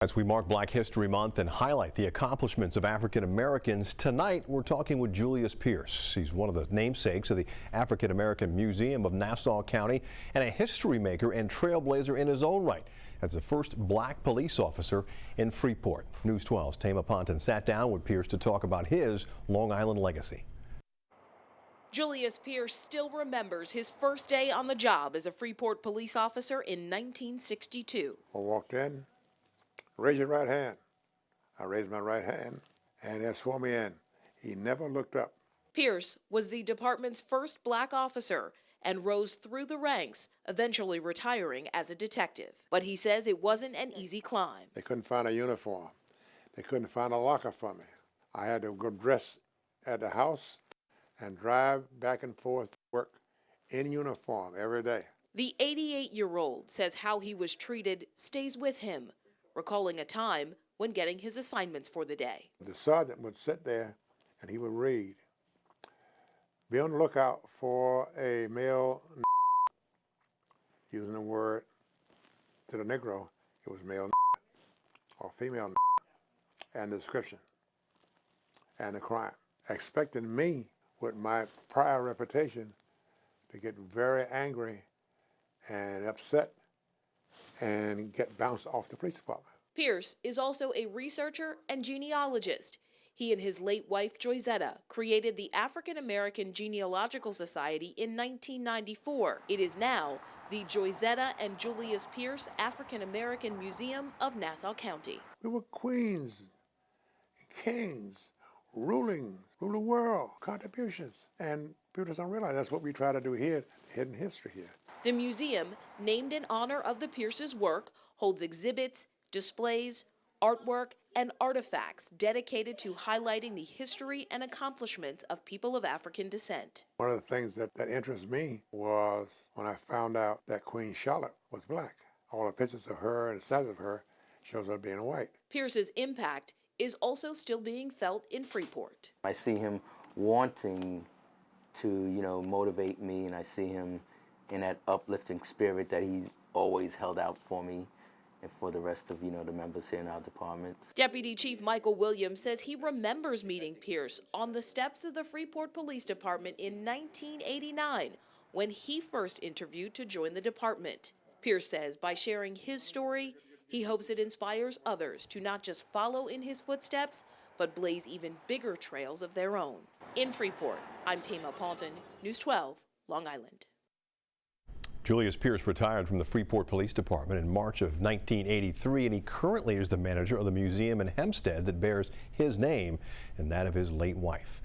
As we mark Black History Month and highlight the accomplishments of African Americans, tonight we're talking with Julius Pearse. He's one of the namesakes of the African American Museum of Nassau County and a history maker and trailblazer in his own right as the first black police officer in Freeport. News 12's Tama Ponton sat down with Pearse to talk about his Long Island legacy. Julius Pearse still remembers his first day on the job as a Freeport police officer in 1962. I walked in. Raise your right hand. I raised my right hand, and they swore me in. He never looked up. Pearse was the department's first black officer and rose through the ranks, eventually retiring as a detective. But he says it wasn't an easy climb. They couldn't find a uniform. They couldn't find a locker for me. I had to go dress at the house and drive back and forth to work in uniform every day. The 88-year-old says how he was treated stays with him, recalling a time when getting his assignments for the day. The sergeant would sit there and he would read. Be on the lookout for a male, using the word to the Negro, it was male or female, and the description and the crime. Expecting me, with my prior reputation, to get very angry and upset and get bounced off the police department. Pearse is also a researcher and genealogist. He and his late wife, Joyzetta, created the African American Genealogical Society in 1994. It is now the Joyzetta and Julius Pearse African American Museum of Nassau County. We were queens, kings, ruling the world, contributions. And people don't realize that's what we try to do here, hidden history here. The museum, named in honor of the Pearses' work, holds exhibits, displays, artwork, and artifacts dedicated to highlighting the history and accomplishments of people of African descent. One of the things that interested me was when I found out that Queen Charlotte was black. All the pictures of her and the statues of her shows her being white. Pearse's impact is also still being felt in Freeport. I see him wanting to, motivate me, and I see him in that uplifting spirit that he's always held out for me and for the rest of, the members here in our department. Deputy Chief Michael Williams says he remembers meeting Pearse on the steps of the Freeport Police Department in 1989 when he first interviewed to join the department. Pearse says by sharing his story, he hopes it inspires others to not just follow in his footsteps, but blaze even bigger trails of their own. In Freeport, I'm Tama Ponton, News 12, Long Island. Julius Pearse retired from the Freeport Police Department in March of 1983, and he currently is the manager of the museum in Hempstead that bears his name and that of his late wife.